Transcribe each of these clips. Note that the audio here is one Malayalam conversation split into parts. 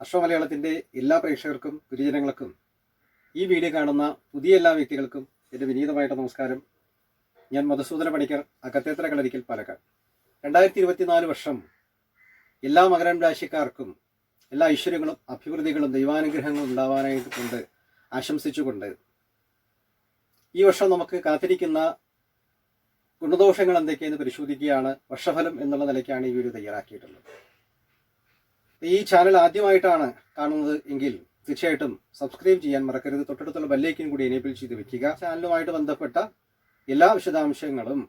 അശ്വമലയാളത്തിൻ്റെ എല്ലാ പ്രേക്ഷകർക്കും ഗുരുജനങ്ങൾക്കും ഈ വീഡിയോ കാണുന്ന പുതിയ എല്ലാ വ്യക്തികൾക്കും എൻ്റെ വിനീതമായിട്ട് നമസ്കാരം. ഞാൻ മധുസൂദന പണിക്കർ, അകത്തേത്തറ കളരിക്കൽ, പാലക്കാട്. 2024 വർഷം എല്ലാ മകരം രാശിക്കാർക്കും എല്ലാ ഐശ്വര്യങ്ങളും അഭിവൃദ്ധികളും ദൈവാനുഗ്രഹങ്ങളും ഉണ്ടാവാനായിട്ട് കൊണ്ട് ആശംസിച്ചുകൊണ്ട് ഈ വർഷം നമുക്ക് കാത്തിരിക്കുന്ന ഗുണദോഷങ്ങൾ എന്തൊക്കെയെന്ന് പരിശോധിക്കുകയാണ്. വർഷഫലം എന്നുള്ള നിലയ്ക്കാണ് ഈ വീഡിയോ തയ്യാറാക്കിയിട്ടുള്ളത്. ഈ ചാനൽ ആദ്യമായിട്ടാണ് കാണുന്നത് എങ്കിൽ തീർച്ചയായിട്ടും സബ്സ്ക്രൈബ് ചെയ്യാൻ മറക്കരുത്. തൊട്ടടുത്തുള്ള ബെല്ലൈക്കൻ കൂടി എനേബിൾ ചെയ്ത് വെക്കുക. ചാനലുമായിട്ട് ബന്ധപ്പെട്ട എല്ലാ വിശദാംശങ്ങളും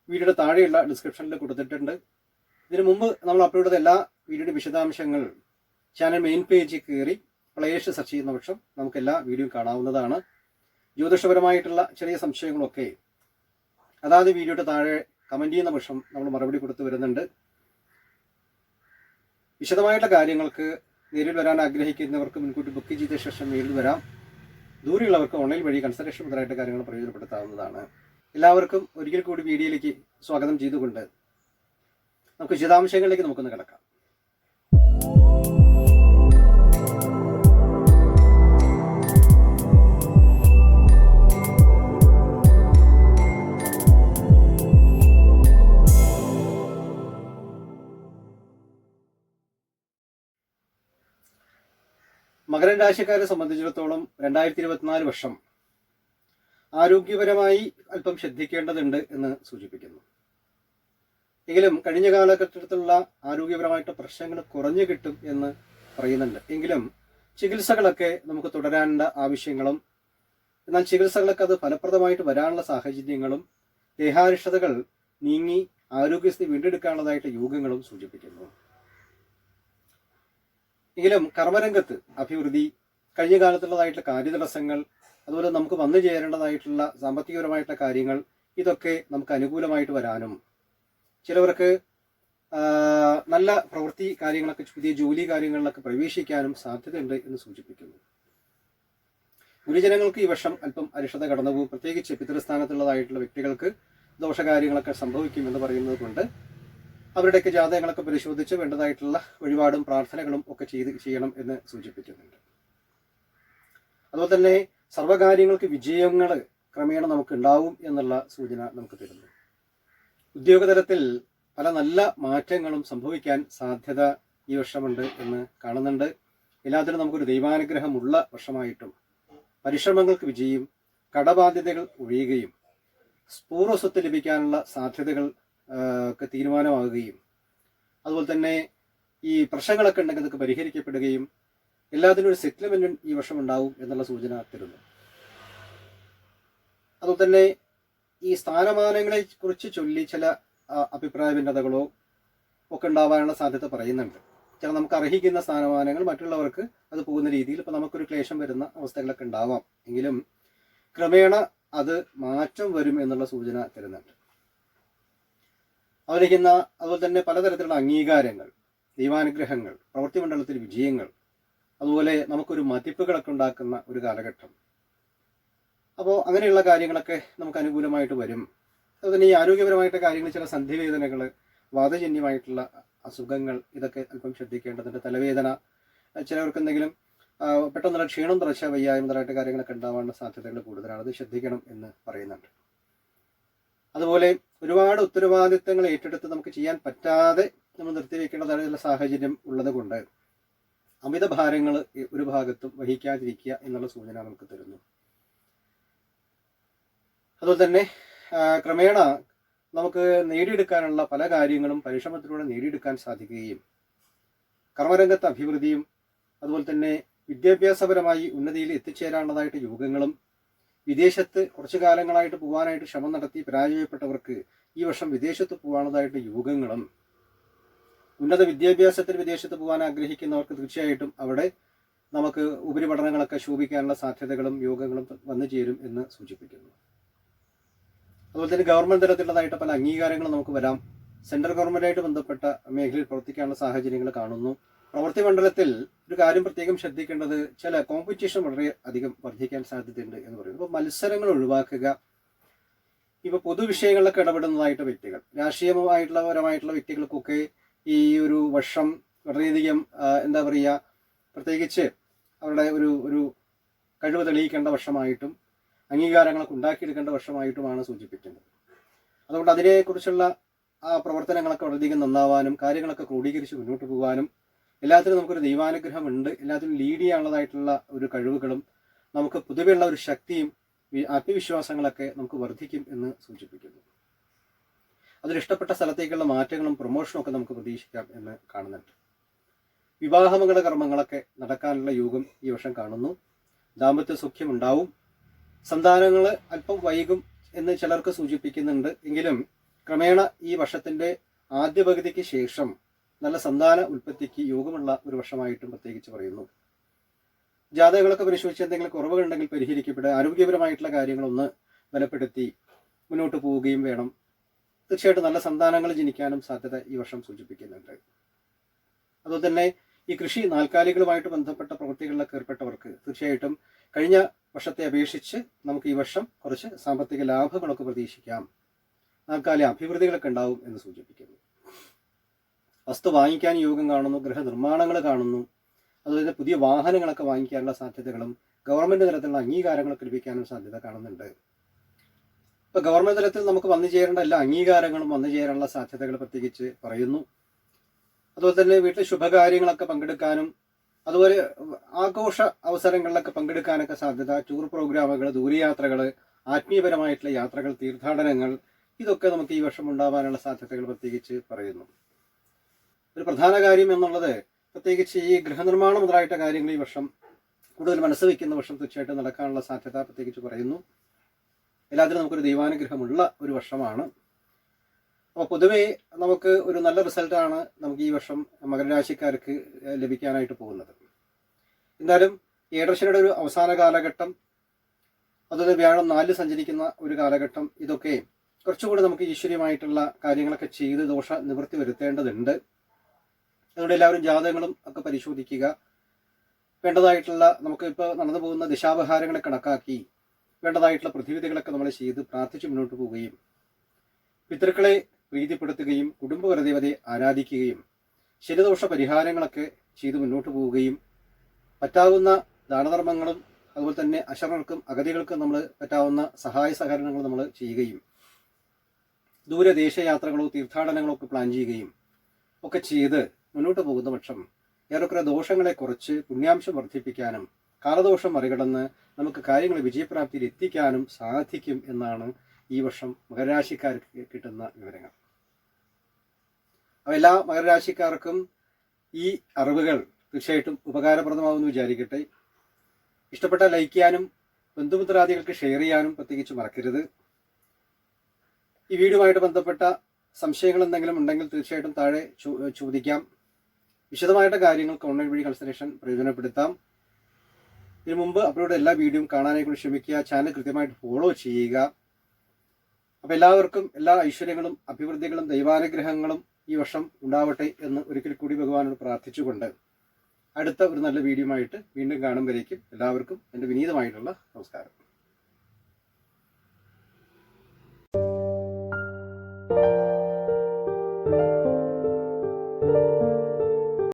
വീഡിയോയുടെ താഴെയുള്ള ഡിസ്ക്രിപ്ഷനിൽ കൊടുത്തിട്ടുണ്ട്. ഇതിനു മുമ്പ് നമ്മൾ അപ്ലോഡ് ചെയ്ത എല്ലാ വീഡിയോയുടെ വിശദാംശങ്ങൾ ചാനൽ മെയിൻ പേജിൽ കയറി പ്ലേസ് സെർച്ച് ചെയ്യുന്ന പക്ഷം നമുക്ക് എല്ലാ വീഡിയോയും കാണാവുന്നതാണ്. ജ്യോതിഷപരമായിട്ടുള്ള ചെറിയ സംശയങ്ങളൊക്കെ അതായത് വീഡിയോയുടെ താഴെ കമൻറ്റ് ചെയ്യുന്ന പക്ഷം നമ്മൾ മറുപടി കൊടുത്തു വരുന്നുണ്ട്. വിശദമായിട്ടുള്ള കാര്യങ്ങൾക്ക് നേരിൽ വരാൻ ആഗ്രഹിക്കുന്നവർക്ക് മുൻകൂട്ടി ബുക്ക് ചെയ്ത ശേഷം നേരിൽ വരാം. ദൂരെയുള്ളവർക്ക് ഓൺലൈൻ വഴി കൺസൾട്ടേഷൻ മുതലായിട്ട് കാര്യങ്ങൾ പ്രയോജനപ്പെടുത്താവുന്നതാണ്. എല്ലാവർക്കും ഒരിക്കൽ കൂടി വീഡിയോയിലേക്ക് സ്വാഗതം ചെയ്തുകൊണ്ട് നമുക്ക് വിശദാംശങ്ങളിലേക്ക് നമുക്കൊന്ന് കിടക്കാം. മകരം രാശിക്കാരെ സംബന്ധിച്ചിടത്തോളം 2024 വർഷം ആരോഗ്യപരമായി അല്പം ശ്രദ്ധിക്കേണ്ടതുണ്ട് എന്ന് സൂചിപ്പിക്കുന്നു. എങ്കിലും കഴിഞ്ഞ കാലഘട്ടത്തിലുള്ള ആരോഗ്യപരമായിട്ട് പ്രശ്നങ്ങൾ കുറഞ്ഞു കിട്ടും എന്ന് പറയുന്നുണ്ട്. എങ്കിലും ചികിത്സകളൊക്കെ നമുക്ക് തുടരാനുള്ള ആവശ്യങ്ങളും എന്നാൽ ചികിത്സകളൊക്കെ അത് ഫലപ്രദമായിട്ട് വരാനുള്ള സാഹചര്യങ്ങളും ദേഹാരിഷ്ടതകൾ നീങ്ങി ആരോഗ്യസ്ഥിതി വീണ്ടെടുക്കാനുള്ളതായിട്ട് യോഗങ്ങളും സൂചിപ്പിക്കുന്നു. എങ്കിലും കർമ്മരംഗത്ത് അഭിവൃദ്ധി, കഴിഞ്ഞ കാലത്തുള്ളതായിട്ടുള്ള കാര്യതടസ്സങ്ങൾ, അതുപോലെ നമുക്ക് വന്നു ചേരേണ്ടതായിട്ടുള്ള സാമ്പത്തികപരമായിട്ടുള്ള കാര്യങ്ങൾ, ഇതൊക്കെ നമുക്ക് അനുകൂലമായിട്ട് വരാനും ചിലവർക്ക് നല്ല പ്രവൃത്തി കാര്യങ്ങളൊക്കെ പുതിയ ജോലി കാര്യങ്ങളിലൊക്കെ പ്രവേശിക്കാനും സാധ്യതയുണ്ട് എന്ന് സൂചിപ്പിക്കുന്നു. ഗുരുജനങ്ങൾക്ക് ഈ വർഷം അല്പം അരിഷ്ടത കടന്നുപോകും. പ്രത്യേകിച്ച് പിതൃസ്ഥാനത്തുള്ളതായിട്ടുള്ള വ്യക്തികൾക്ക് ദോഷകാര്യങ്ങളൊക്കെ സംഭവിക്കുമെന്ന് പറയുന്നത് കൊണ്ട് അവരുടെയൊക്കെ ജാതകങ്ങളൊക്കെ പരിശോധിച്ച് വേണ്ടതായിട്ടുള്ള വഴിപാടും പ്രാർത്ഥനകളും ഒക്കെ ചെയ്യണം എന്ന് സൂചിപ്പിക്കുന്നുണ്ട്. അതുപോലെ തന്നെ സർവ്വകാര്യങ്ങൾക്ക് വിജയങ്ങൾ ക്രമേണ നമുക്ക് ഉണ്ടാവും എന്നുള്ള സൂചന നമുക്ക് തരുന്നു. ഉദ്യോഗതലത്തിൽ പല നല്ല മാറ്റങ്ങളും സംഭവിക്കാൻ സാധ്യത ഈ വർഷമുണ്ട് എന്ന് കാണുന്നുണ്ട്. എല്ലാത്തിനും നമുക്കൊരു ദൈവാനുഗ്രഹമുള്ള വർഷമായിട്ടും പരിശ്രമങ്ങൾക്ക് വിജയം, കടബാധ്യതകൾ ഒഴിയുകയും പൂർവ്വസ്വത്ത് ലഭിക്കാനുള്ള സാധ്യതകൾ ഒക്കെ തീരുമാനമാകുകയും അതുപോലെ തന്നെ ഈ പ്രശ്നങ്ങളൊക്കെ ഉണ്ടെങ്കിൽ അതൊക്കെ പരിഹരിക്കപ്പെടുകയും എല്ലാത്തിനും ഒരു സെറ്റിൽമെന്റ് ഈ വർഷം ഉണ്ടാവും എന്നുള്ള സൂചന തരുന്നു. അതുപോലെ തന്നെ ഈ സ്ഥാനമാനങ്ങളെ കുറിച്ച് ചൊല്ലി ചില അഭിപ്രായ ഭിന്നതകളോ ഒക്കെ ഉണ്ടാവാനുള്ള സാധ്യത പറയുന്നുണ്ട്. ചില നമുക്ക് അർഹിക്കുന്ന സ്ഥാനമാനങ്ങൾ മറ്റുള്ളവർക്ക് അത് പോകുന്ന രീതിയിൽ ഇപ്പം നമുക്കൊരു ക്ലേശം വരുന്ന അവസ്ഥകളൊക്കെ ഉണ്ടാവാം. എങ്കിലും ക്രമേണ അത് മാറ്റം വരും എന്നുള്ള സൂചന തരുന്നുണ്ട്. അതുപോലെ തന്നെ പലതരത്തിലുള്ള അംഗീകാരങ്ങൾ, ദൈവാനുഗ്രഹങ്ങൾ, പ്രവൃത്തി മണ്ഡലത്തിൽ വിജയങ്ങൾ, അതുപോലെ നമുക്കൊരു മതിപ്പുകളൊക്കെ ഉണ്ടാക്കുന്ന ഒരു കാലഘട്ടം. അപ്പോൾ അങ്ങനെയുള്ള കാര്യങ്ങളൊക്കെ നമുക്ക് അനുകൂലമായിട്ട് വരും. അതുപോലെ തന്നെ ഈ ആരോഗ്യപരമായിട്ട് കാര്യങ്ങൾ, ചില സന്ധിവേദനകൾ, വാതജന്യമായിട്ടുള്ള അസുഖങ്ങൾ, ഇതൊക്കെ അല്പം ശ്രദ്ധിക്കേണ്ടതുണ്ട്. തലവേദന, ചിലവർക്ക് എന്തെങ്കിലും പെട്ടെന്നുള്ള ക്ഷീണം, തളർച്ച, വയ്യായ്മ മുതലായിട്ട് കാര്യങ്ങളൊക്കെ ഉണ്ടാവാനുള്ള സാധ്യതകൾ കൂടുതലാണ്. അത് ശ്രദ്ധിക്കണം എന്ന് പറയുന്നുണ്ട്. അതുപോലെ ഒരുപാട് ഉത്തരവാദിത്തങ്ങൾ ഏറ്റെടുത്ത് നമുക്ക് ചെയ്യാൻ പറ്റാതെ നമ്മൾ നിർത്തിവെക്കേണ്ടതായുള്ള സാഹചര്യം ഉള്ളത് കൊണ്ട് അമിത ഭാരങ്ങൾ ഒരു ഭാഗത്തും വഹിക്കാതിരിക്കുക എന്നുള്ള സൂചന നമുക്ക് തരുന്നു. അതുപോലെ തന്നെ ക്രമേണ നമുക്ക് നേടിയെടുക്കാനുള്ള പല കാര്യങ്ങളും പരിശ്രമത്തിലൂടെ നേടിയെടുക്കാൻ സാധിക്കുകയും കർമ്മരംഗത്ത് അഭിവൃദ്ധിയും അതുപോലെ തന്നെ വിദ്യാഭ്യാസപരമായി ഉന്നതിയിൽ എത്തിച്ചേരാനുള്ളതായിട്ട് യോഗങ്ങളും, വിദേശത്ത് കുറച്ചു കാലങ്ങളായിട്ട് പോകാനായിട്ട് ശ്രമം നടത്തി പരാജയപ്പെട്ടവർക്ക് ഈ വർഷം വിദേശത്ത് പോകാനുള്ളതായിട്ട് യോഗങ്ങളും, ഉന്നത വിദ്യാഭ്യാസത്തിന് വിദേശത്ത് പോകാൻ ആഗ്രഹിക്കുന്നവർക്ക് തീർച്ചയായിട്ടും അവിടെ നമുക്ക് ഉപരിപഠനങ്ങളൊക്കെ ശോഭിക്കാനുള്ള സാധ്യതകളും യോഗങ്ങളും വന്നു ചേരും എന്ന് സൂചിപ്പിക്കുന്നു. അതുപോലെ തന്നെ ഗവൺമെന്റ് തലത്തിലുള്ളതായിട്ട് പല അംഗീകാരങ്ങളും നമുക്ക് വരാം. സെൻട്രൽ ഗവൺമെന്റായിട്ട് ബന്ധപ്പെട്ട മേഖലയിൽ പ്രവർത്തിക്കാനുള്ള സാഹചര്യങ്ങൾ കാണുന്നു. പ്രവൃത്തി മണ്ഡലത്തിൽ ഒരു കാര്യം പ്രത്യേകം ശ്രദ്ധിക്കേണ്ടത്, ചില കോമ്പറ്റീഷൻ വളരെ അധികം വർദ്ധിക്കാൻ സാധ്യതയുണ്ട് എന്ന് പറയുന്നത്. അപ്പോൾ മത്സരങ്ങൾ ഒഴിവാക്കുക. ഇപ്പോൾ പൊതുവിഷയങ്ങളിലൊക്കെ ഇടപെടുന്നതായിട്ട് വ്യക്തികൾ, രാഷ്ട്രീയമായിട്ടുള്ള പരമായിട്ടുള്ള വ്യക്തികൾക്കൊക്കെ ഈ ഒരു വർഷം വളരെയധികം എന്താ പറയുക, പ്രത്യേകിച്ച് അവരുടെ ഒരു കഴിവ് തെളിയിക്കേണ്ട വർഷമായിട്ടും അംഗീകാരങ്ങളൊക്കെ ഉണ്ടാക്കിയെടുക്കേണ്ട വർഷമായിട്ടുമാണ് സൂചിപ്പിക്കുന്നത്. അതുകൊണ്ട് അതിനെക്കുറിച്ചുള്ള ആ പ്രവർത്തനങ്ങളൊക്കെ വളരെയധികം നന്നാവാനും കാര്യങ്ങളൊക്കെ ക്രോഡീകരിച്ച് മുന്നോട്ട് പോകാനും എല്ലാത്തിനും നമുക്കൊരു ദൈവാനുഗ്രഹം ഉണ്ട്, എല്ലാത്തിനും ലീഡ് ചെയ്യാനുള്ളതായിട്ടുള്ള ഒരു കഴിവുകളും നമുക്ക് പൊതുവെയുള്ള ഒരു ശക്തിയും ആത്മവിശ്വാസങ്ങളൊക്കെ നമുക്ക് വർദ്ധിക്കും എന്ന് സൂചിപ്പിക്കുന്നു. അതിലിഷ്ടപ്പെട്ട സ്ഥലത്തേക്കുള്ള മാറ്റങ്ങളും പ്രൊമോഷനും ഒക്കെ നമുക്ക് പ്രതീക്ഷിക്കാം എന്ന് കാണുന്നുണ്ട്. വിവാഹമംഗള കർമ്മങ്ങളൊക്കെ നടക്കാനുള്ള യോഗം ഈ വർഷം കാണുന്നു. ദാമ്പത്യ സൗഖ്യം ഉണ്ടാവും. സന്താനങ്ങൾ അല്പം വൈകും എന്ന് ചിലർക്ക് സൂചിപ്പിക്കുന്നുണ്ട്. എങ്കിലും ക്രമേണ ഈ വർഷത്തിന്റെ ആദ്യ പകുതിക്ക് ശേഷം നല്ല സന്താന ഉൽപ്പത്തിക്ക് യോഗമുള്ള ഒരു വർഷമായിട്ടും പ്രത്യേകിച്ച് പറയുന്നു. ജാതകങ്ങളൊക്കെ പരിശോധിച്ച് എന്തെങ്കിലും കുറവുകളുണ്ടെങ്കിൽ പരിഹരിക്കപ്പെടുക, ആരോഗ്യപരമായിട്ടുള്ള കാര്യങ്ങളൊന്ന് ബലപ്പെടുത്തി മുന്നോട്ട് പോവുകയും വേണം. തീർച്ചയായിട്ടും നല്ല സന്താനങ്ങൾ ജനിക്കാനും സാധ്യത ഈ വർഷം സൂചിപ്പിക്കുന്നുണ്ട്. അതുപോലെ തന്നെ ഈ കൃഷി നാൽക്കാലികളുമായിട്ട് ബന്ധപ്പെട്ട പ്രവൃത്തികളിലൊക്കെ ഏർപ്പെട്ടവർക്ക് തീർച്ചയായിട്ടും കഴിഞ്ഞ വർഷത്തെ അപേക്ഷിച്ച് നമുക്ക് ഈ വർഷം കുറച്ച് സാമ്പത്തിക ലാഭങ്ങളൊക്കെ പ്രതീക്ഷിക്കാം. നാൽക്കാലിക അഭിവൃദ്ധികളൊക്കെ ഉണ്ടാവും എന്ന് സൂചിപ്പിക്കുന്നു. വസ്തു വാങ്ങിക്കാൻ യോഗം കാണുന്നു, ഗൃഹനിർമ്മാണങ്ങൾ കാണുന്നു. അതുപോലെ പുതിയ വാഹനങ്ങളൊക്കെ വാങ്ങിക്കാനുള്ള സാധ്യതകളും ഗവൺമെന്റ് തലത്തിലുള്ള അംഗീകാരങ്ങളൊക്കെ ലഭിക്കാനും സാധ്യത കാണുന്നുണ്ട്. ഇപ്പൊ ഗവൺമെന്റ് തലത്തിൽ നമുക്ക് വന്നു ചേരേണ്ട എല്ലാ അംഗീകാരങ്ങളും വന്നു ചേരാനുള്ള സാധ്യതകൾ പ്രത്യേകിച്ച് പറയുന്നു. അതുപോലെ തന്നെ വീട്ടിൽ ശുഭകാര്യങ്ങളൊക്കെ പങ്കെടുക്കാനും അതുപോലെ ആഘോഷ അവസരങ്ങളിലൊക്കെ പങ്കെടുക്കാനൊക്കെ സാധ്യത. ടൂർ പ്രോഗ്രാമുകൾ, ദൂരയാത്രകൾ, ആത്മീയപരമായിട്ടുള്ള യാത്രകൾ, തീർത്ഥാടനങ്ങൾ, ഇതൊക്കെ നമുക്ക് ഈ വർഷം ഉണ്ടാവാനുള്ള സാധ്യതകൾ പ്രത്യേകിച്ച് പറയുന്നു. ഒരു പ്രധാന കാര്യം എന്നുള്ളത് പ്രത്യേകിച്ച് ഈ ഗൃഹനിർമ്മാണം മുതലായിട്ട കാര്യങ്ങൾ ഈ വർഷം കൂടുതൽ മനസ്സ് വയ്ക്കുന്ന വർഷം തീർച്ചയായിട്ടും നടക്കാനുള്ള സാധ്യത പ്രത്യേകിച്ച് പറയുന്നു. എല്ലാത്തിനും നമുക്കൊരു ദൈവാനുഗ്രഹമുള്ള ഒരു വർഷമാണ്. അപ്പോൾ പൊതുവേ നമുക്ക് ഒരു നല്ല റിസൾട്ടാണ് നമുക്ക് ഈ വർഷം മകരരാശിക്കാർക്ക് ലഭിക്കാനായിട്ട് പോകുന്നത്. എന്തായാലും ഏഴരശനിയുടെ ഒരു അവസാന കാലഘട്ടം, അതുപോലെ വ്യാഴം 4 സഞ്ചരിക്കുന്ന ഒരു കാലഘട്ടം, ഇതൊക്കെ കുറച്ചുകൂടി നമുക്ക് ഈശ്വര്യമായിട്ടുള്ള കാര്യങ്ങളൊക്കെ ചെയ്ത് ദോഷ നിവൃത്തി വരുത്തേണ്ടതുണ്ട്. അതുകൊണ്ട് എല്ലാവരും ജാതകങ്ങളും ഒക്കെ പരിശോധിക്കുക. വേണ്ടതായിട്ടുള്ള നമുക്ക് ഇപ്പോൾ നടന്നു പോകുന്ന ദിശാവഹാരങ്ങളെ കണക്കാക്കി വേണ്ടതായിട്ടുള്ള പ്രതിവിധികളൊക്കെ നമ്മൾ ചെയ്ത് പ്രാർത്ഥിച്ച് മുന്നോട്ട് പോവുകയും പിതൃക്കളെ പ്രീതിപ്പെടുത്തുകയും കുടുംബപരദേവതയെ ആരാധിക്കുകയും ശനിദോഷ പരിഹാരങ്ങളൊക്കെ ചെയ്ത് മുന്നോട്ട് പോവുകയും പറ്റാവുന്ന ദാനധർമ്മങ്ങളും അതുപോലെ തന്നെ അശരണർക്കും അഗതികൾക്കും നമ്മൾ പറ്റാവുന്ന സഹായ സഹകരണങ്ങൾ നമ്മൾ ചെയ്യുകയും ദൂരദേശയാത്രകളോ തീർത്ഥാടനങ്ങളോ ഒക്കെ പ്ലാൻ ചെയ്യുകയും ഒക്കെ ചെയ്ത് മുന്നോട്ട് പോകുന്ന പക്ഷം ഏറെക്കുറെ ദോഷങ്ങളെ കുറച്ച് പുണ്യാംശം വർദ്ധിപ്പിക്കാനും കാലദോഷം മറികടന്ന് നമുക്ക് കാര്യങ്ങൾ വിജയപ്രാപ്തിയിൽ എത്തിക്കാനും സാധിക്കും എന്നാണ് ഈ വർഷം മകരരാശിക്കാർക്ക് കിട്ടുന്ന വിവരങ്ങൾ. അപ്പോൾ എല്ലാ മകരരാശിക്കാർക്കും ഈ അറിവുകൾ തീർച്ചയായിട്ടും ഉപകാരപ്രദമാവുമെന്ന് വിചാരിക്കട്ടെ. ഇഷ്ടപ്പെട്ട ലൈക്ക് ചെയ്യാനും ബന്ധുമിത്രാദികൾക്ക് ഷെയർ ചെയ്യാനും പ്രത്യേകിച്ച് മറക്കരുത്. ഈ വീഡിയോയുമായിട്ട് ബന്ധപ്പെട്ട സംശയങ്ങൾ എന്തെങ്കിലും ഉണ്ടെങ്കിൽ തീർച്ചയായിട്ടും താഴെ ചോദിക്കാം. വിശദമായിട്ട് കാര്യങ്ങൾക്ക് ഓൺലൈൻ വഴി കൺസൾട്ടേഷൻ പ്രയോജനപ്പെടുത്താം. ഇതിനു മുമ്പ് അപ്ലോഡ് എല്ലാ വീഡിയോയും കാണാനായി കൂടി ശ്രമിക്കുക. ചാനൽ കൃത്യമായിട്ട് ഫോളോ ചെയ്യുക. അപ്പോൾ എല്ലാവർക്കും എല്ലാ ഐശ്വര്യങ്ങളും അഭിവൃദ്ധികളും ദൈവാനുഗ്രഹങ്ങളും ഈ വർഷം ഉണ്ടാവട്ടെ എന്ന് ഒരിക്കൽ കൂടി ഭഗവാനോട് പ്രാർത്ഥിച്ചുകൊണ്ട് അടുത്ത ഒരു നല്ല വീഡിയോയുമായിട്ട് വീണ്ടും കാണുമ്പോഴേക്കും എല്ലാവർക്കും എൻ്റെ വിനീതമായിട്ടുള്ള നമസ്കാരം.